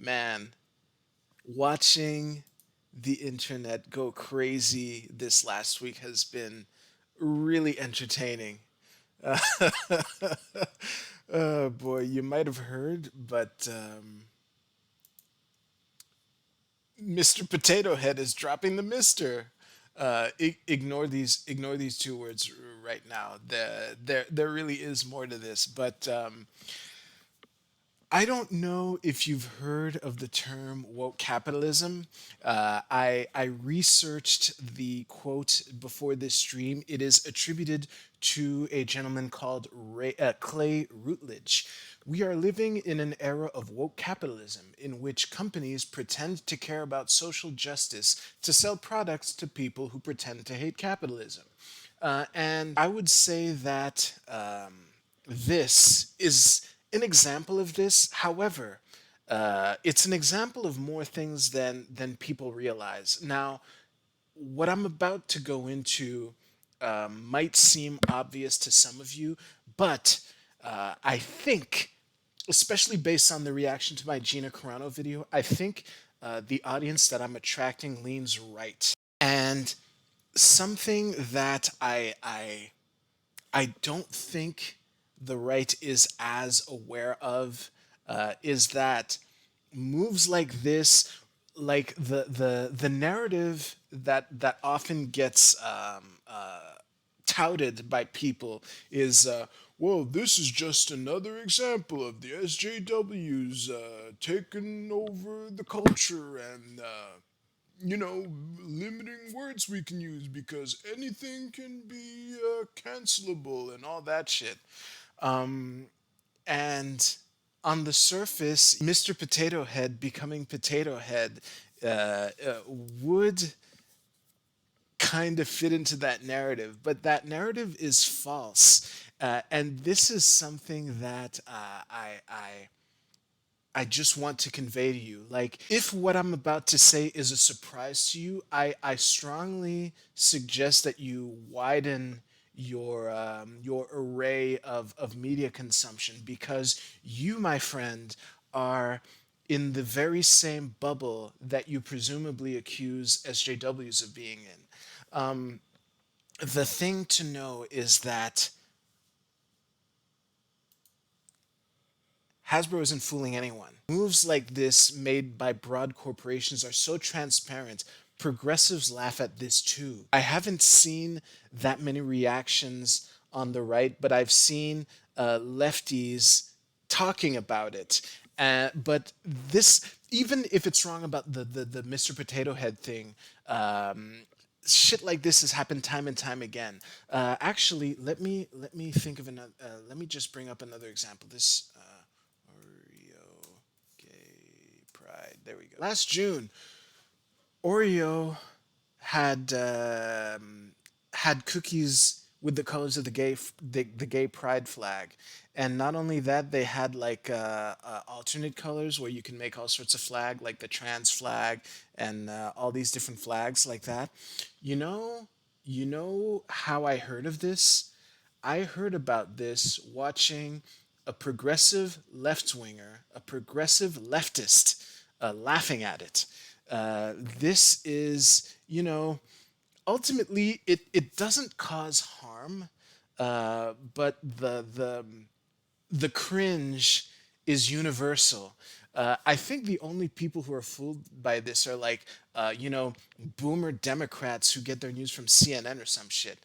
Man, watching the internet go crazy this last week has been really entertaining. Oh boy, you might have heard, but Mr. Potato Head is dropping the Mister. Ignore these two words right now. There really is more to this, but I don't know if you've heard of the term woke capitalism. I researched the quote before this stream. It is attributed to a gentleman called Clay Routledge. We are living in an era of woke capitalism in which companies pretend to care about social justice to sell products to people who pretend to hate capitalism. And I would say that this is an example of this. However, it's an example of more things than people realize. Now, what I'm about to go into might seem obvious to some of you, but I think, especially based on the reaction to my Gina Carano video, I think the audience that I'm attracting leans right. And something that I don't think the right is as aware of is that moves like this, like the narrative that often gets touted by people is, well, this is just another example of the SJWs taking over the culture and limiting words we can use because anything can be cancelable and all that shit. And on the surface, Mr. Potato Head becoming Potato Head would kind of fit into that narrative, but that narrative is false. And this is something that I just want to convey to you. Like, if what I'm about to say is a surprise to you, I strongly suggest that you widen your array of media consumption because you, my friend, are in the very same bubble that you presumably accuse SJWs of being in. The thing to know is that Hasbro isn't fooling anyone. Moves like this made by broad corporations are so transparent. Progressives laugh at this too. I haven't seen that many reactions on the right, but I've seen lefties talking about it. But this, even if it's wrong about the Mr. Potato Head thing, shit like this has happened time and time again. Actually, let me think of another. Let me just bring up another example. This Oreo gay pride. There we go. Last June, Oreo had had cookies with the colors of the gay pride flag, and not only that, they had like alternate colors where you can make all sorts of flag, like the trans flag and all these different flags like that. You know, you know how I heard of this? I heard about this watching a progressive left winger, a progressive leftist, laughing at it. This is, ultimately it doesn't cause harm, but the cringe is universal. I think the only people who are fooled by this are like, boomer Democrats who get their news from CNN or some shit.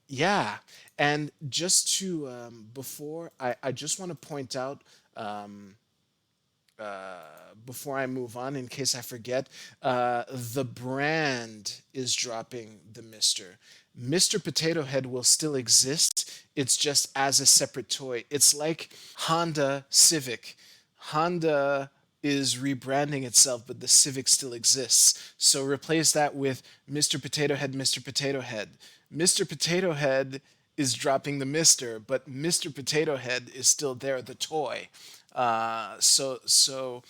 Yeah, and just to before I just want to point out before I move on, in case I forget, the brand is dropping the Mister. Mr. Potato Head will still exist. It's just as a separate toy. It's like Honda Civic. Honda is rebranding itself, but the Civic still exists. So replace that with Mr. Potato Head, Mr. Potato Head. Mr. Potato Head is dropping the Mister, but Mr. Potato Head is still there, the toy. So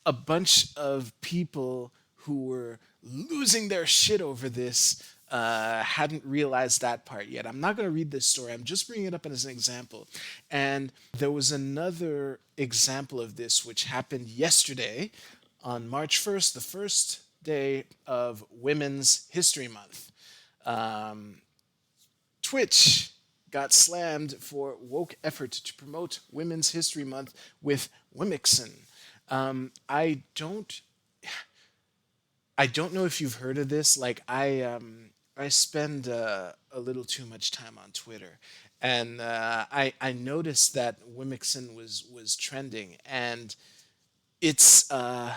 a bunch of people who were losing their shit over this hadn't realized that part yet. I'm not going to read this story. I'm just bringing it up as an example. And there was another example of this which happened yesterday on March 1st, the first day of Women's History Month. Twitch got slammed for woke effort to promote Women's History Month with Womxn. Um, I don't I don't know if you've heard of this. Like I spend a little too much time on Twitter, and I noticed that Wimixon was trending, and it's I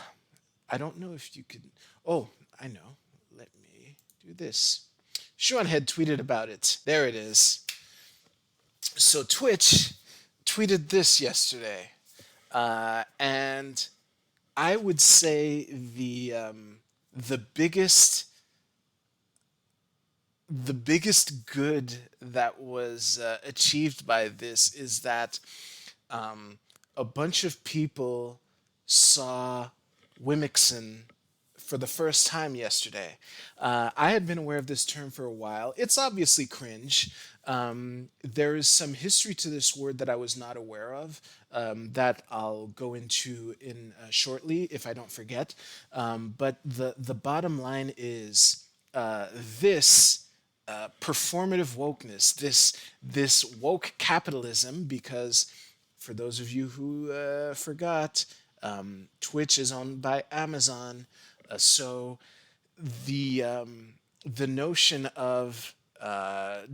don't know if you could. Oh, I know. Let me do this. Sean had tweeted about it. There it is. So Twitch tweeted this yesterday, and I would say the biggest the biggest good that was achieved by this is that a bunch of people saw Wimixon for the first time yesterday. I had been aware of this term for a while. It's obviously cringe. There is some history to this word that I was not aware of that I'll go into in shortly if I don't forget. But the bottom line is this performative wokeness, this woke capitalism, because for those of you who forgot, Twitch is owned by Amazon, so the notion of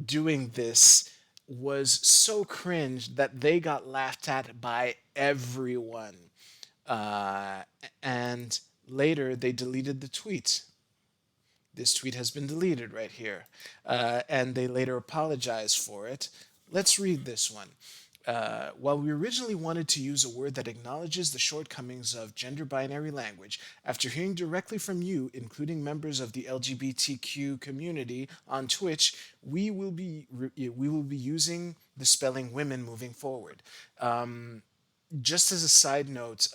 doing this was so cringe that they got laughed at by everyone, uh, and later they deleted the tweet. This tweet has been deleted right here. And they later apologized for it. Let's read this one. While we originally wanted to use a word that acknowledges the shortcomings of gender binary language, after hearing directly from you, including members of the LGBTQ community on Twitch, we will be using the spelling women moving forward. Just as a side note,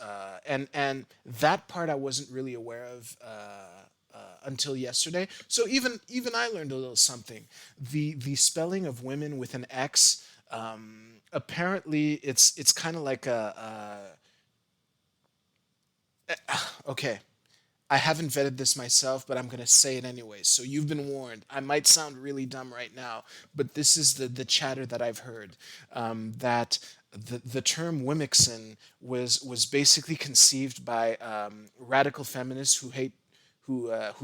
and that part I wasn't really aware of until yesterday. So even I learned a little something. The spelling of women with an X. Apparently, it's kind of like okay. I haven't vetted this myself, but I'm going to say it anyways. So you've been warned. I might sound really dumb right now, but this is the chatter that I've heard, that the term Wimixon was basically conceived by radical feminists who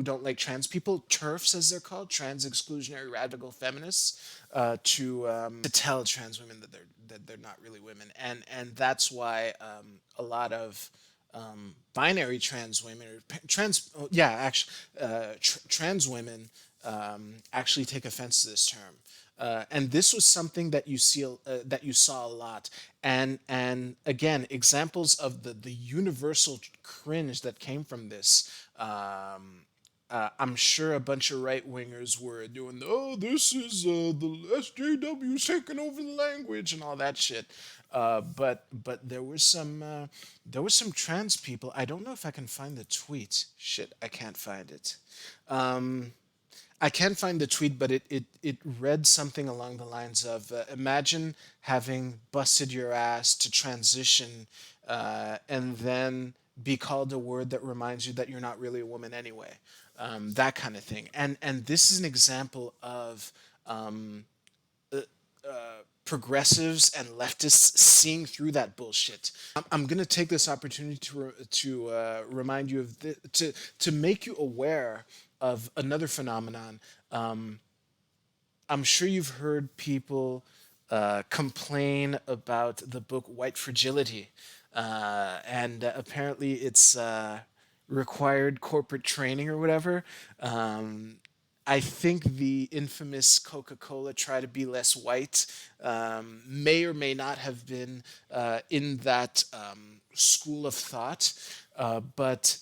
don't like trans people, TERFs as they're called, trans exclusionary radical feminists, to tell trans women that they're not really women, and that's why a lot of binary trans women or trans yeah actually trans women actually take offense to this term, and this was something that you saw a lot, and again examples of the universal cringe that came from this. I'm sure a bunch of right wingers were doing, oh, this is the SJW's taking over the language and all that shit. But there was some trans people. I don't know if I can find the tweet. Shit, I can't find it. I can't find the tweet, but it read something along the lines of imagine having busted your ass to transition and then be called a word that reminds you that you're not really a woman anyway. That kind of thing. And this is an example of progressives and leftists seeing through that bullshit. I'm going to take this opportunity to remind you of to make you aware of another phenomenon. I'm sure you've heard people complain about the book White Fragility, and apparently it's required corporate training or whatever. I think the infamous Coca Cola try to be less white may or may not have been in that school of thought. But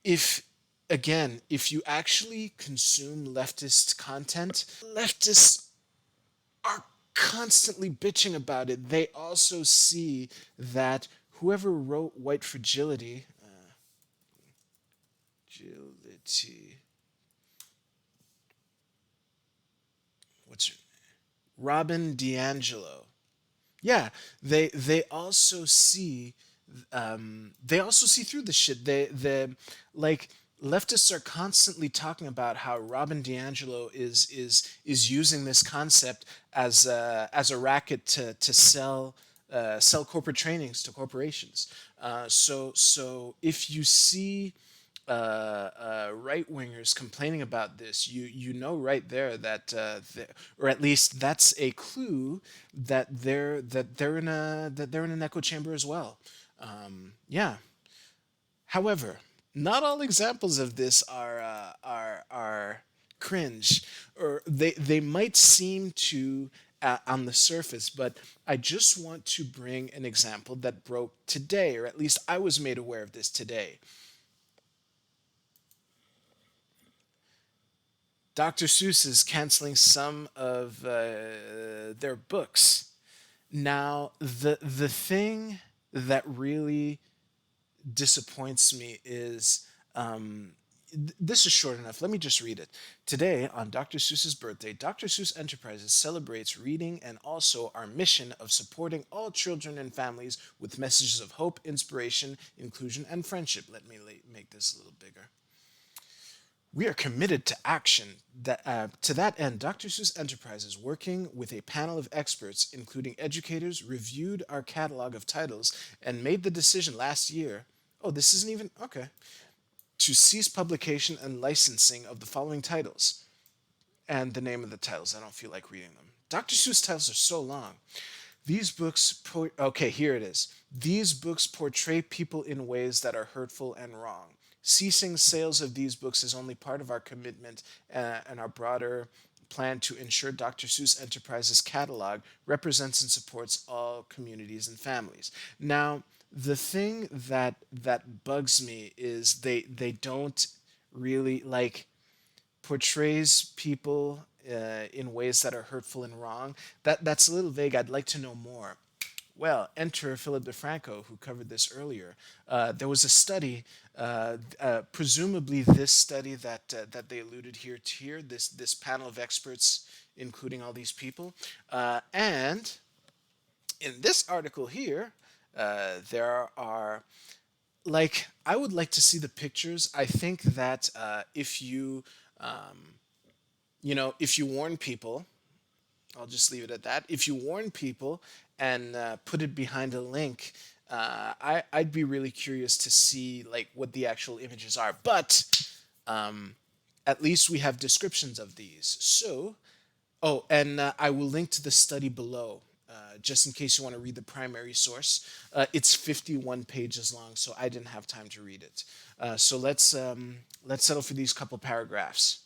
if, again, if you actually consume leftist content, leftists are constantly bitching about it. They also see that whoever wrote White Fragility, Fragility, what's her Robin DiAngelo. Yeah, they also see they also see through the shit. Like leftists are constantly talking about how Robin DiAngelo is using this concept as a racket to sell corporate trainings to corporations. So if you see right wingers complaining about this, you know right there that, or at least that's a clue that they're in an echo chamber as well. Yeah. However, not all examples of this are cringe, or they might seem to on the surface. But I just want to bring an example that broke today, or at least I was made aware of this today. Dr. Seuss is canceling some of their books. Now, the thing that really disappoints me is this is short enough. Let me just read it. Today, on Dr. Seuss's birthday, Dr. Seuss Enterprises celebrates reading and also our mission of supporting all children and families with messages of hope, inspiration, inclusion, and friendship. Let me make this a little bigger. We are committed to action. To that end, Dr. Seuss Enterprises, working with a panel of experts, including educators, reviewed our catalog of titles and made the decision last year. Oh, this isn't even okay. To cease publication and licensing of the following titles. And the name of the titles. I don't feel like reading them. Dr. Seuss titles are so long. Okay, here it is. These books portray people in ways that are hurtful and wrong. Ceasing sales of these books is only part of our commitment and our broader plan to ensure Dr. Seuss Enterprises catalog represents and supports all communities and families. Now, the thing that bugs me is they don't really like portrays people in ways that are hurtful and wrong. That's a little vague. I'd like to know more. Well, enter Philip DeFranco, who covered this earlier. There was a study, presumably this study that they alluded here, this panel of experts, including all these people, and in this article here, there are like I would like to see the pictures. I think that if you if you warn people, I'll just leave it at that. If you warn people and put it behind a link, I'd be really curious to see like what the actual images are. But at least we have descriptions of these. So, oh, and I will link to the study below. Just in case you want to read the primary source, it's 51 pages long, so I didn't have time to read it. So let's settle for these couple paragraphs.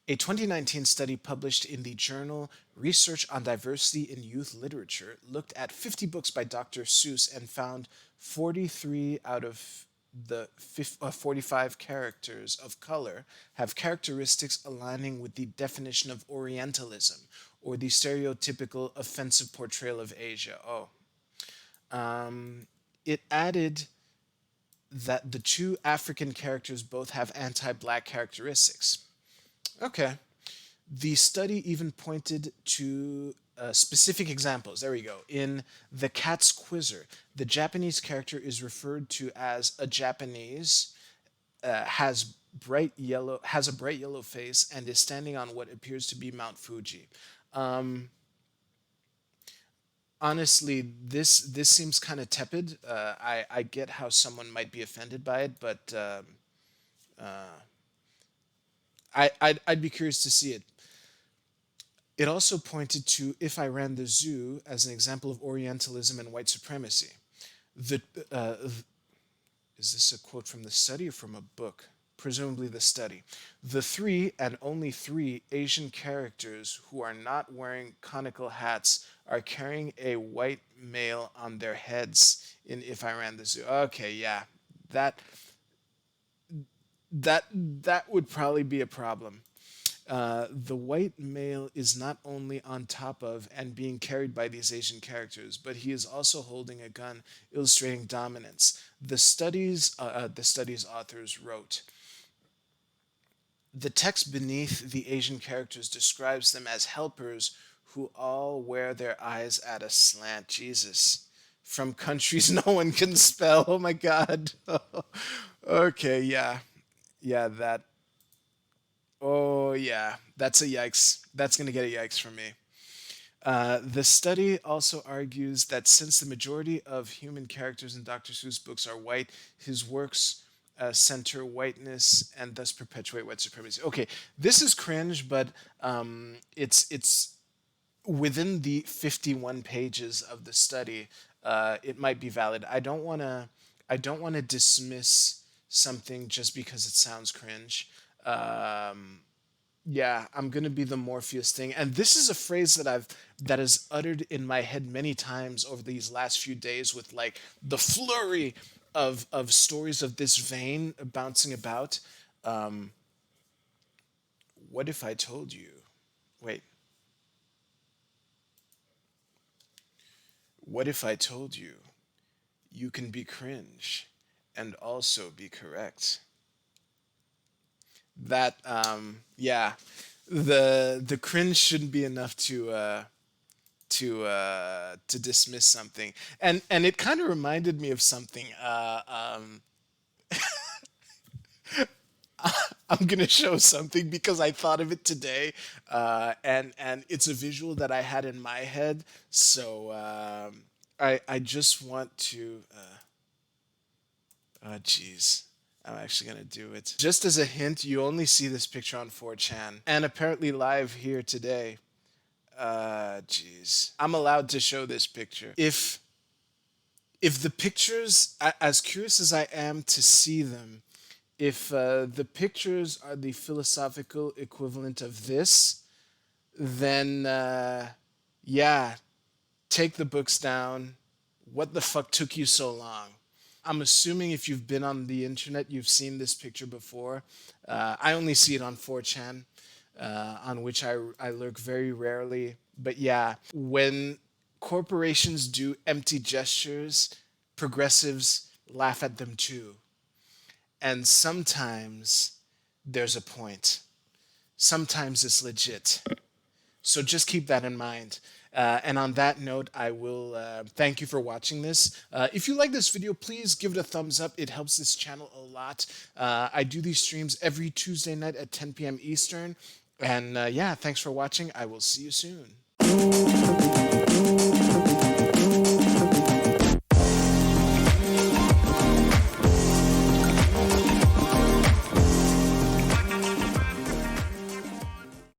A 2019 study published in the journal Research on Diversity in Youth Literature looked at 50 books by Dr. Seuss and found 43 out of the 45 characters of color have characteristics aligning with the definition of Orientalism or the stereotypical offensive portrayal of Asia. Oh. It added that the two African characters both have anti black characteristics. Okay. The study even pointed to specific examples. There we go. In The Cat's Quizzer, the Japanese character is referred to as a Japanese, has a bright yellow face, and is standing on what appears to be Mount Fuji. Honestly, this seems kind of tepid. I get how someone might be offended by it, but I'd be curious to see it. It also pointed to If I Ran the Zoo as an example of Orientalism and white supremacy. The is this a quote from the study or from a book? Presumably the study. The three and only three Asian characters who are not wearing conical hats are carrying a white male on their heads in If I Ran the Zoo. Okay, yeah. That that would probably be a problem. The white male is not only on top of and being carried by these Asian characters, but he is also holding a gun, illustrating dominance. The study's authors wrote, The text beneath the Asian characters describes them as helpers who all wear their eyes at a slant. Jesus. From countries no one can spell. Oh my God. Okay, yeah. Yeah, that. Oh, yeah. That's a yikes. That's going to get a yikes from me. The study also argues that since the majority of human characters in Dr. Seuss books are white, his works center whiteness and thus perpetuate white supremacy. Okay, this is cringe, but it's within the 51 pages of the study. It might be valid. I don't want to dismiss something just because it sounds cringe. Yeah, I'm gonna be the Morpheus thing, and this is a phrase that is uttered in my head many times over these last few days with like the flurry of stories of this vein bouncing about. What if I told you? Wait, what if I told you you can be cringe and also be correct? That yeah, the cringe shouldn't be enough to dismiss something, and it kind of reminded me of something. I'm gonna show something because I thought of it today, and it's a visual that I had in my head. So I just want to. Oh, jeez. I'm actually gonna do it. Just as a hint, you only see this picture on 4chan, and apparently live here today. Jeez. I'm allowed to show this picture. If the pictures, as curious as I am to see them, if the pictures are the philosophical equivalent of this, then yeah, take the books down. What the fuck took you so long? I'm assuming if you've been on the internet, you've seen this picture before. I only see it on 4chan, on which I lurk very rarely. But yeah, when corporations do empty gestures, progressives laugh at them too. And sometimes there's a point. Sometimes it's legit. So just keep that in mind. And on that note, I will thank you for watching this. If you like this video, please give it a thumbs up. It helps this channel a lot. I do these streams every Tuesday night at 10 p.m. Eastern. And yeah, thanks for watching. I will see you soon.